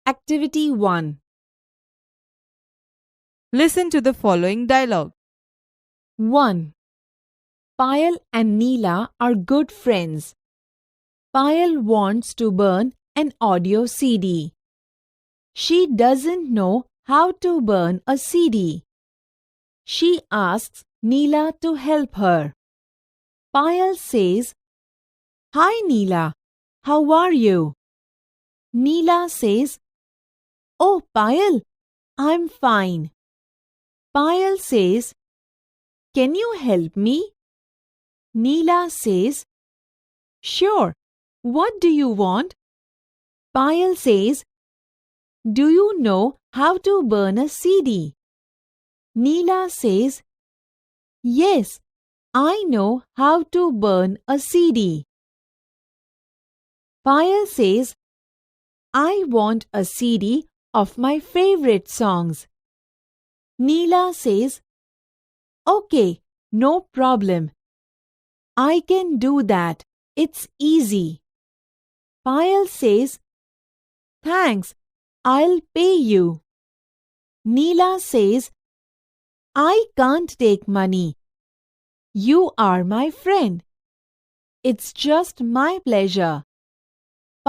Activity 1. Listen to the following dialogue. 1. Payal and Neela are good friends. Payal wants to burn an audio CD. She doesn't know how to burn a CD. She asks Neela to help her. Payal says, "Hi Neela, how are you?" Neela says, "Oh Payal, I'm fine." Payal says, "Can you help me?" Neela says, "Sure, what do you want?" Payal says, "Do you know how to burn a CD?" Neela says, "Yes, I know how to burn a CD." Payal says, "I want a CD of my favorite songs." Neela says, "Okay, no problem. I can do that. It's easy." Payal says, "Thanks, I'll pay you." Neela says, "I can't take money. You are my friend. It's just my pleasure."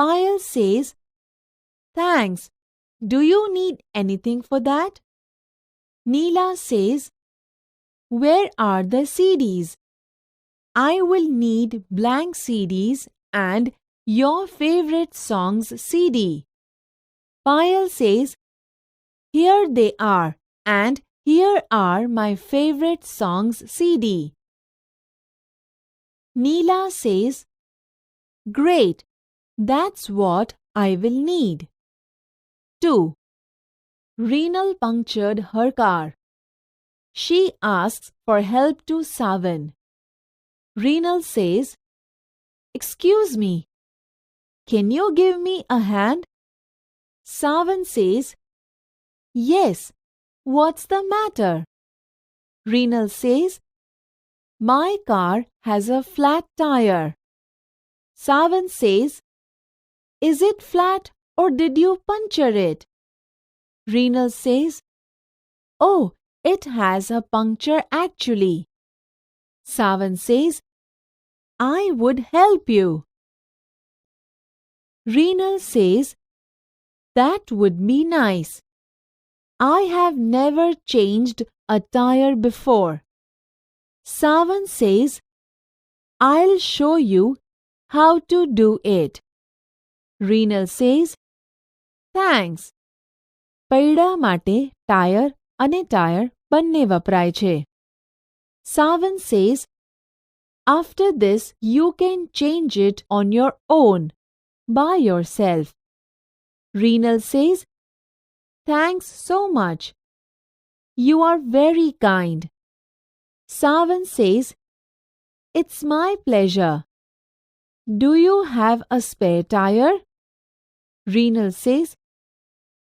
Payal says, "Thanks. Do you need anything for that?" Neela says, "Where are the CDs? I will need blank CDs and your favorite songs CD." Payal says, "Here they are, and here are my favorite songs CD." Neela says, "Great, that's what I will need." 2. Reenal punctured her car. She asks for help to Savan. Reenal says, "Excuse me, can you give me a hand?" Savan says, "Yes, what's the matter?" Reenal says, "My car has a flat tire." Savan says, "Is it flat or did you puncture it?" Reenal says, "Oh, it has a puncture actually." Savan says, "I would help you." Reenal says, "That would be nice. I have never changed a tire before." Savan says, "I'll show you how to do it." Reenal says, "Thanks." પૈડા માટે tyre અને tyre બંને વપરાય છે. Savan says, "After this you can change it on your own, by yourself." Reenal says, "Thanks so much. You are very kind." Savan says, "It's my pleasure. Do you have a spare tire?" Reenal says,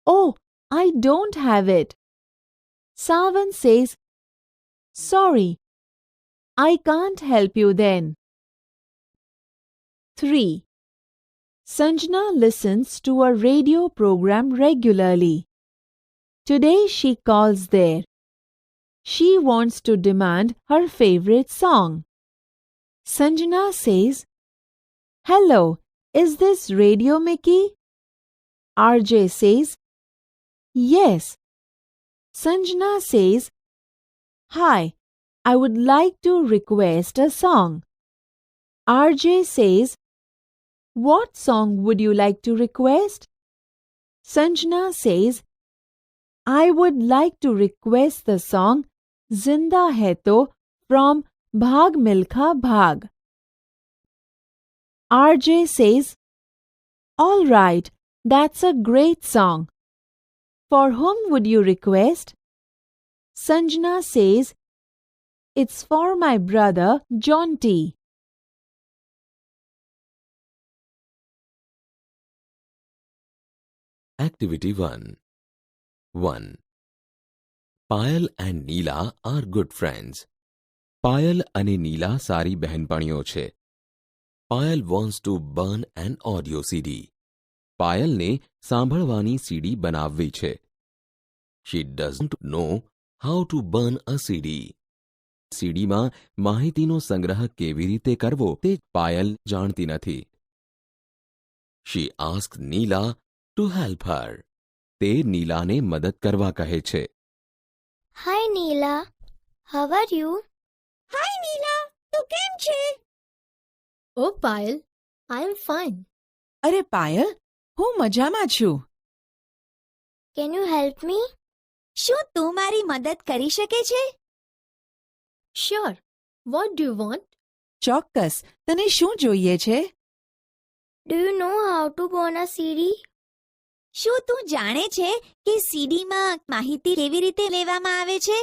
"Oh, I don't have it." Savan says, "Sorry, I can't help you then." 3. Sanjana listens to a radio program regularly. Today she calls there. She wants to demand her favorite song. Sanjana says, "Hello, is this Radio Mickey?" RJ says, "Yes." Sanjana says, "Hi, I would like to request a song." RJ says, "What song would you like to request?" Sanjana says, "I would like to request the song Zinda Hai To from Bhag Milkha Bhag." RJ says, "All right, that's a great song. For whom would you request?" Sanjana says, "It's for my brother Jonty." Activity 1. 1. Payal and Neela are good friends. Payal અને Neela સારી બહેનપણીઓ છે. Payal wants to burn an audio CD. પાયલને સાંભળવાની CD બનાવવી છે. She doesn't know how to burn a CD. સીડીમાં માહિતીનો સંગ્રહ કેવી રીતે કરવો તે પાયલ જાણતી નથી. She ask Nila to help her. તે નીલાને મદદ કરવા કહે છે. Hi Neela, how are you? હાય નીલા, તું કેમ છે? Oh Payal, I am fine. અરે પાયલ, હું મજામાં છું. Can you help me? શું તું મારી મદદ કરી શકે છે? Sure. What do you want? ચોક્કસ, તને શું જોઈએ છે? Do you know how to burn a CD? શું તું જાણે છે કે સીડીમાં માહિતી કેવી રીતે લેવામાં આવે છે?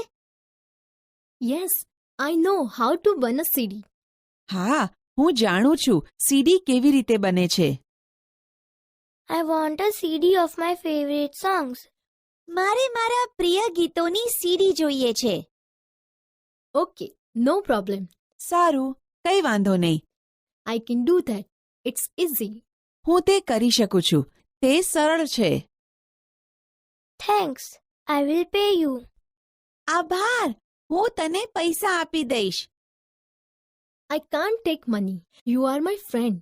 Yes, I know how to burn a CD. હા, હું જાણું છું સીડી કેવી રીતે બને છે. I want a CD of my favorite songs. મારે મારા પ્રિય ગીતોની સીડી જોઈએ છે. Okay, no problem. સારું, કંઈ વાંધો નહીં. I can do that. It's easy. હું તે કરી શકું છું. તે સરળ છે. Thanks. I will pay you. આભાર, હું તને પૈસા આપી દઈશ. I can't take money. You are my friend.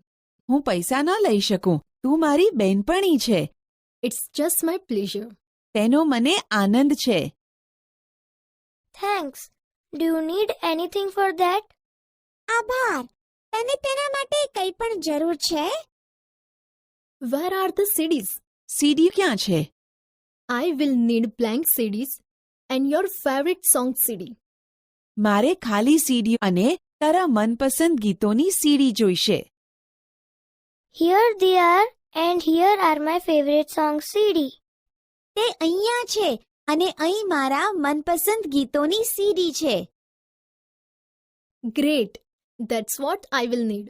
હું પૈસા ન લઈ શકું. તું મારી બહેનપણી છે. It's just my pleasure. તેનો મને આનંદ છે. Thanks. Do you need anything for that? આભાર. તને તેના માટે કંઈ પણ જરૂર છે? Where are the CDs? સીડી ક્યાં છે? I will need blank CDs and your favorite song CD. મારે ખાલી સીડી અને તારા મનપસંદ ગીતોની સીડી જોઈશે. Here they are and here are my favorite song CD. તે અહીંયા છે અને અહીં મારા મનપસંદ ગીતોની સીડી છે. Great. That's what I will need.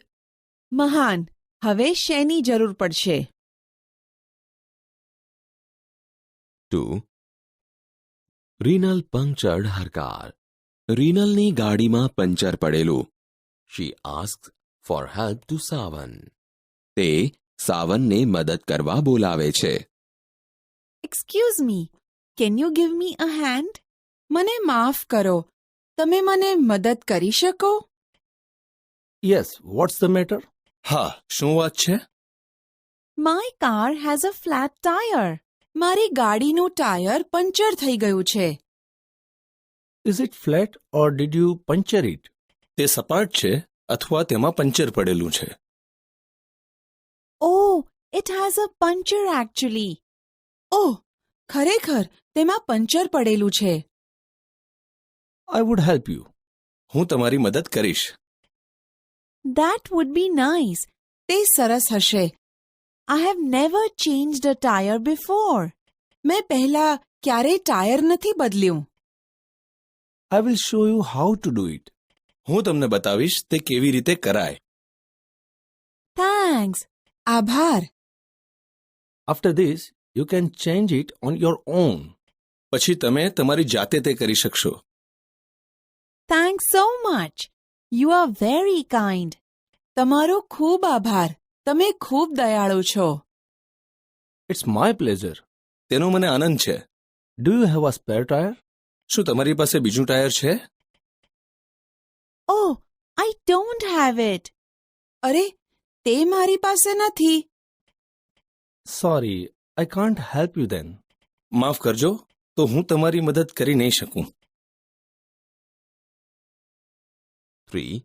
મહાન. હવે શેની જરૂર પડશે? 2. Rinal punctured her car. રીનલની ગાડીમાં પંચર પડેલું. She asked for help to સાવન. તે સાવનને મદદ કરવા બોલાવે છે. Excuse me, can you give me a hand? મને માફ કરો, તમે મને મદદ કરી શકો? Yes, what's the matter? હા, શું વાત છે? My car has a flat tyre. મારી ગાડીનું ટાયર પંચર થઈ ગયું છે. Is it flat or did you puncture it? તે સપાટ છે અથવા તેમાં પંચર પડેલું છે? Oh, it has a puncture actually. Oh, ખરેખર તેમાં પંચર પડેલું છે. I would help you. હું તમારી મદદ કરીશ. That would be nice. તે સરસ હશે. I have never changed a tire before. મેં પહેલા ક્યારેય ટાયર નથી બદલ્યું. I will show you how to do it. હું તમને બતાવીશ તે કેવી રીતે કરાય. Thanks. આભાર. After this, you can change it on your own. પછી તમે તમારી જાતે તે કરી શકશો. Thanks so much. You are very kind. તમારો ખૂબ આભાર. તમે ખૂબ દયાળુ છો. It's my pleasure. તેનો મને આનંદ છે. Do you have a spare tire? શું તમારી પાસે બીજું ટાયર છે? Oh, I don't have it. અરે, તે મારી પાસે નથી. Sorry, I can't help you then. માફ કરજો, તો હું તમારી મદદ કરી નહીં શકું. 3.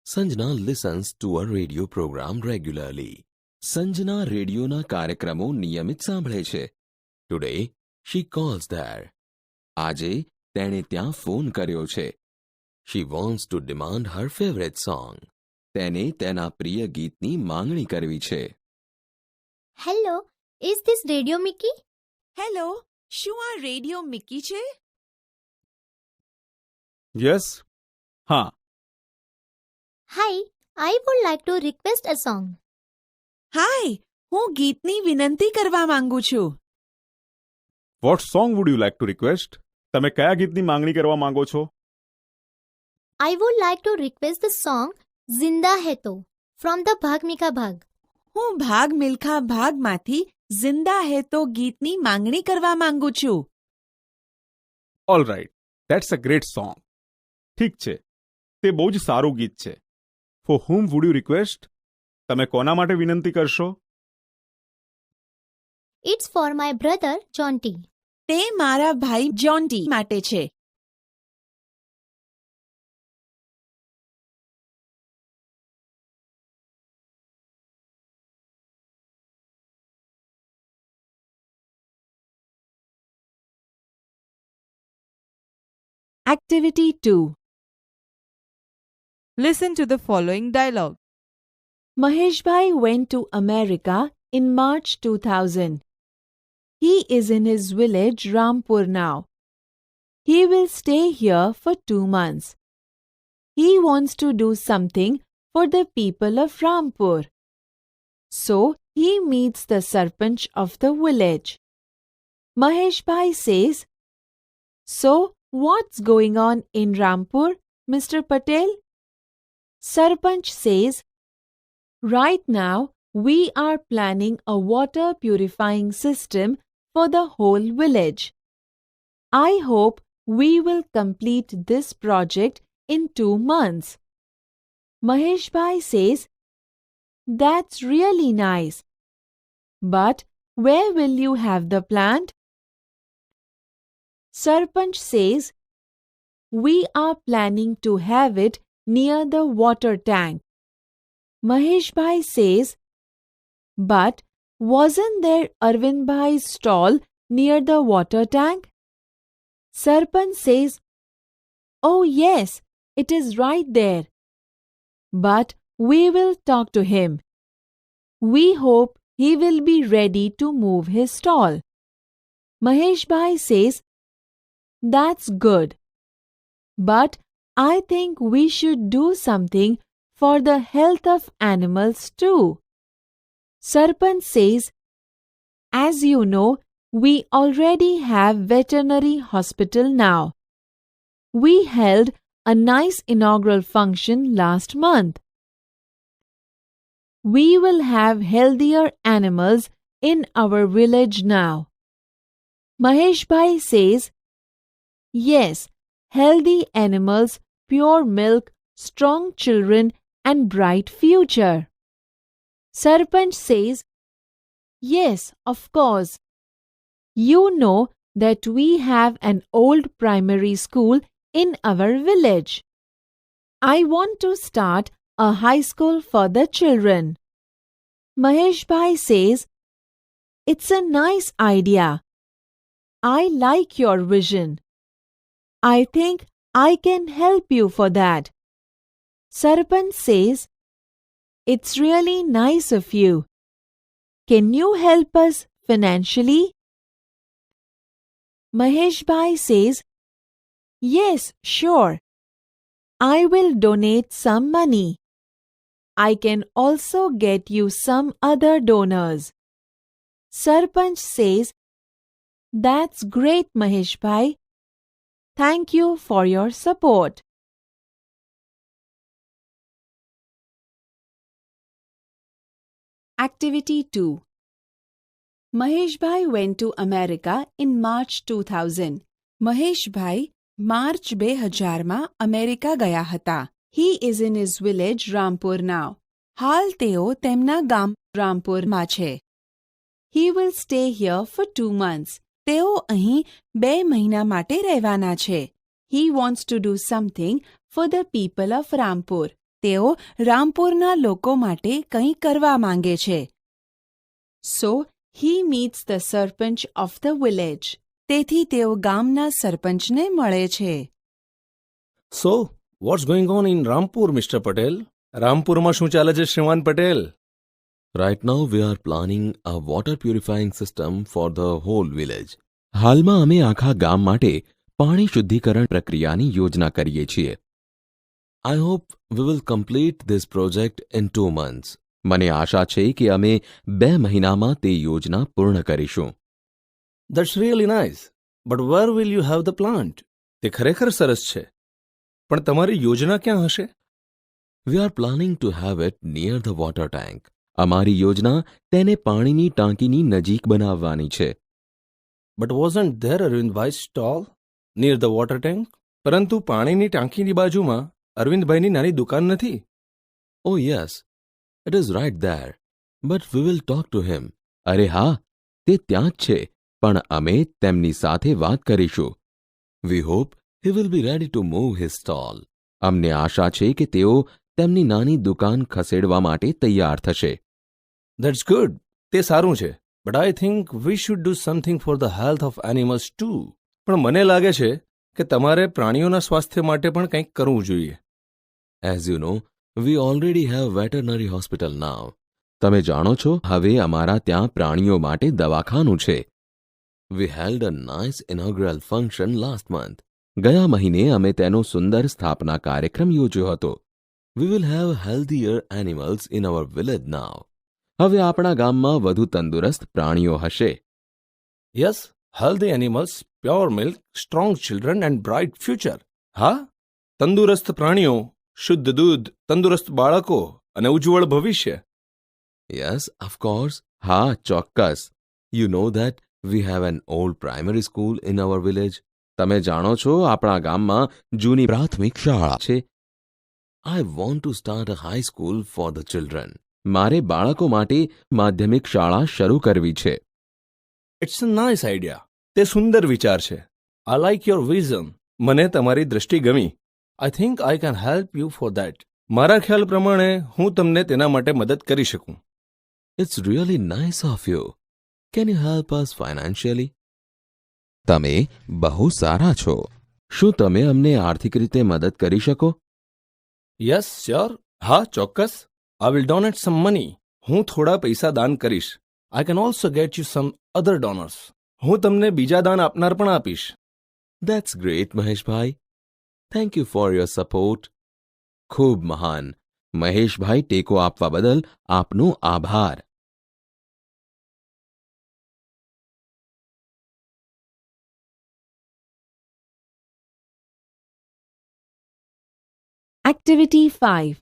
Sanjana listens to a radio program regularly. Sanjana રેડિયોના કાર્યક્રમો નિયમિત સાંભળે છે. Today, she calls there. આજે તેણે ત્યાં ફોન કર્યો છે. She wants to demand her favorite song. તેને તેના પ્રિય ગીતની માંગણી કરવી છે. Hello, is this Radio Mickey? Hello, શું આ રેડિયો મિકી છે? Yes. હા. Hi, I would like to request a song. હાય, હું ગીતની વિનંતી કરવા માંગુ છું. What song would you like to request? તમે કયા ગીતની માંગણી કરવા માંગો છો? I would like to request the song Zinda Hai To from the Bhag Mika Bhag. હું ભાગ મિલ્ખા ભાગમાંથી જિંદા હે તો ગીતની માંગણી કરવા માંગુ છું. All right, that's a great song. ઠીક છે, તે બહુ જ સારું ગીત છે. For whom would you request? તમે કોના માટે વિનંતી કરશો? It's for my brother, Jonty. તે મારા ભાઈ જોન્ટી માટે છે. Activity 2. Listen to the following dialogue. Maheshbhai went to America in March 2000. He is in his village Rampur now. He will stay here for 2 months. He wants to do something for the people of Rampur. So he meets the Sarpanch of the village. Maheshbhai says, "So what's going on in Rampur, Mr. Patel?" Sarpanch says, "Right now we are planning a water purifying system for the whole village. I hope we will complete this project in 2 months." Maheshbhai says, "That's really nice. But where will you have the plant?" Sarpanch says, "We are planning to have it near the water tank." Maheshbhai says, "But wasn't there Arvind Bhai's stall near the water tank?" Sarpanch says, "Oh yes, it is right there. But we will talk to him. We hope he will be ready to move his stall." Maheshbhai says, "That's good. But I think we should do something for the health of animals too." Sarpanch says, "As you know, we already have veterinary hospital now. We held a nice inaugural function last month. We will have healthier animals in our village now." Maheshbhai says, "Yes, healthy animals, pure milk, strong children and bright future." Sarpanch says, "Yes, of course. You know that we have an old primary school in our village. I want to start a high school for the children." Maheshbhai says, "It's a nice idea. I like your vision. I think I can help you for that." Sarpanch says, "It's really nice of you. Can you help us financially?" Maheshbhai says, "Yes, sure. I will donate some money. I can also get you some other donors." Sarpanch says, "That's great, Maheshbhai. Thank you for your support." Activity 2. Maheshbhai went to America in March 2000. Maheshbhai March 2000માં America ગયા હતા. He is in his village Rampur now. હાલ તેઓ તેમના ગામ Rampurમાં છે. He will stay here for 2 months. તેઓ અહીં 2 મહિના માટે રહેવાના છે. He wants to do something for the people of Rampur. તેઓ રામપુરના લોકો માટે કંઈ કરવા માંગે છે. So he meets the Sarpanch of the village. તેથી તેઓ ગામના સરપંચને મળે છે. So, what's going on in Rampur, Mr. Patel? રામપુરમાં શું ચાલે છે, શ્રીમાન Patel? Right now we are planning a water purifying system for the whole village. હાલમાં અમે આખા ગામ માટે પાણી શુદ્ધિકરણ પ્રક્રિયાની યોજના કરીએ છીએ. I hope we will complete this project in 2 months. મને આશા છે કે અમે 2 મહિનામાં તે યોજના પૂર્ણ કરીશું. That's really nice. But where will you have the plant? તે ખરેખર સરસ છે. પણ તમારી યોજના ક્યાં હશે? We are planning to have it near the water tank. અમારી યોજના તેને પાણીની ટાંકીની નજીક બનાવવાની છે. But wasn't there Arvindbhai stall near the water tank? પરંતુ પાણીની ટાંકીની બાજુમાં અરવિંદભાઈની નાની દુકાન નથી? Oh yes, it is right there, but we will talk to him. અરે હા, તે ત્યાં જ છે, પણ અમે તેમની સાથે વાત કરીશું. We hope he will be ready to move his stall. અમને આશા છે કે તેઓ તેમની નાની દુકાન ખસેડવા માટે તૈયાર થશે. That's good. તે સારું છે. But I think we should do something for the health of animals too. પણ મને લાગે છે કે તમારે પ્રાણીઓના સ્વાસ્થ્ય માટે પણ કંઈક કરવું જોઈએ. As you know, we already have veterinary hospital now. તમે જાણો છો, હવે અમારા ત્યાં પ્રાણીઓ માટે દવાખાનું છે. We held a nice inaugural function last month. ગયા મહિને અમે તેનો સુંદર સ્થાપના કાર્યક્રમ યોજ્યો હતો. We will have healthier animals in our village now. હવે આપણા ગામમાં વધુ તંદુરસ્ત પ્રાણીઓ હશે. Yes, healthy animals, pure milk, strong children and bright future. હા, તંદુરસ્ત પ્રાણીઓ, શુદ્ધ દૂધ, તંદુરસ્ત બાળકો અને ઉજ્જવળ ભવિષ્ય. Yes, of course. હા, ચોક્કસ. You know that we have an old primary school in our village. તમે જાણો છો, આપણા ગામમાં જૂની પ્રાથમિક શાળા છે. I want to start a high school for the children. મારે બાળકો માટે માધ્યમિક શાળા શરૂ કરવી છે. It's a nice idea. તે સુંદર વિચાર છે. I like your vision. મને તમારી દ્રષ્ટિ ગમી. I think I can help you for that. મારા ખ્યાલ પ્રમાણે હું તમને તેના માટે મદદ કરી શકું. It's really nice of you. Can you help us financially? તમે બહુ સારા છો. શું તમે અમને આર્થિક રીતે મદદ કરી શકો? Yes, sure. હા, ચોક્કસ. I will donate some money. હું થોડા પૈસા દાન કરીશ. I can also gate you some other donors. હું તમને બીજા દાન આપનાર પણ આપીશ. That's great, Maheshbhai. Thank you for your support. ખૂબ મહાન. મહેશભાઈ, ટેકો આપવા બદલ આપનો આભાર. Activity 5.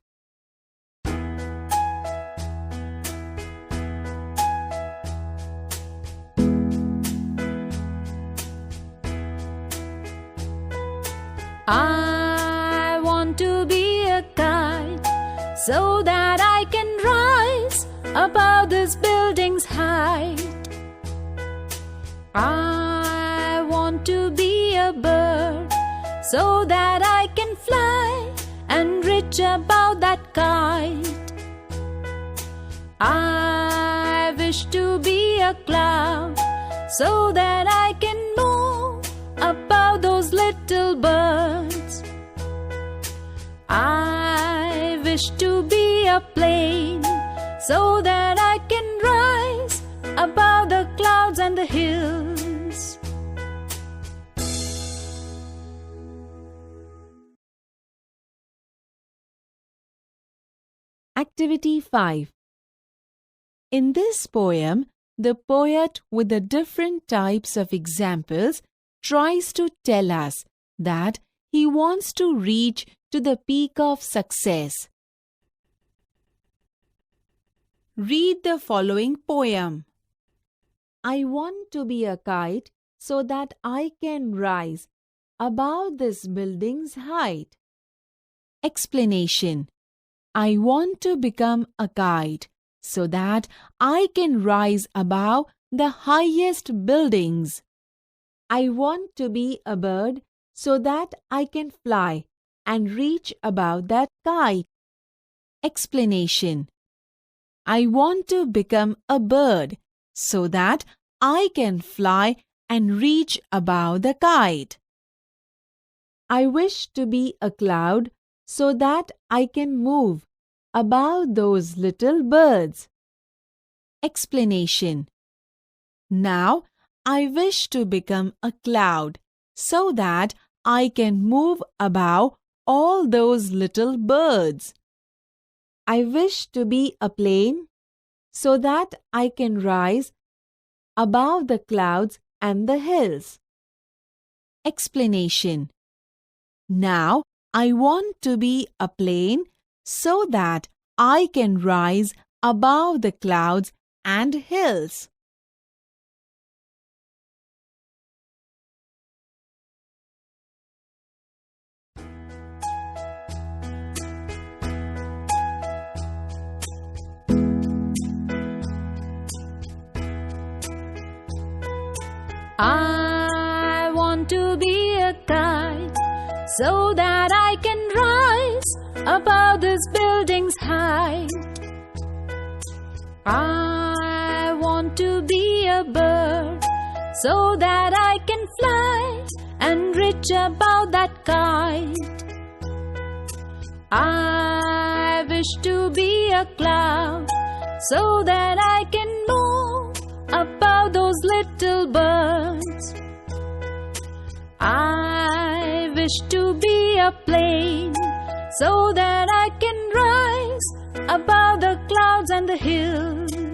I want to be a kite so that I can rise above this building's height. I want to be a bird so that I can fly and reach above that kite. I wish to be a cloud so that I can move above those little birds. I wish to be a plane so that I can rise above the clouds and the hills. Activity 5. In this poem, the poet, with the different types of examples, tries to tell us that he wants to reach to the peak of success. Read the following poem. I want to be a kite so that I can rise above this building's height. Explanation. I want to become a kite so that I can rise above the highest buildings. I want to be a bird so that I can fly and reach above that kite. Explanation. I want to become a bird so that I can fly and reach above the kite. I wish to be a cloud so that I can move above those little birds. Explanation. Now, I wish to become a cloud so that I can move above all those little birds. I wish to be a plane so that I can rise above the clouds and the hills. Explanation. Now, I want to be a plane so that I can rise above the clouds and hills. I want to be a kite so that I can rise above this building's height. I want to be a bird so that I can fly and reach above that kite. I wish to be a cloud so that I can move above those little birds. I wish to be a plane so that I can rise above the clouds and the hills.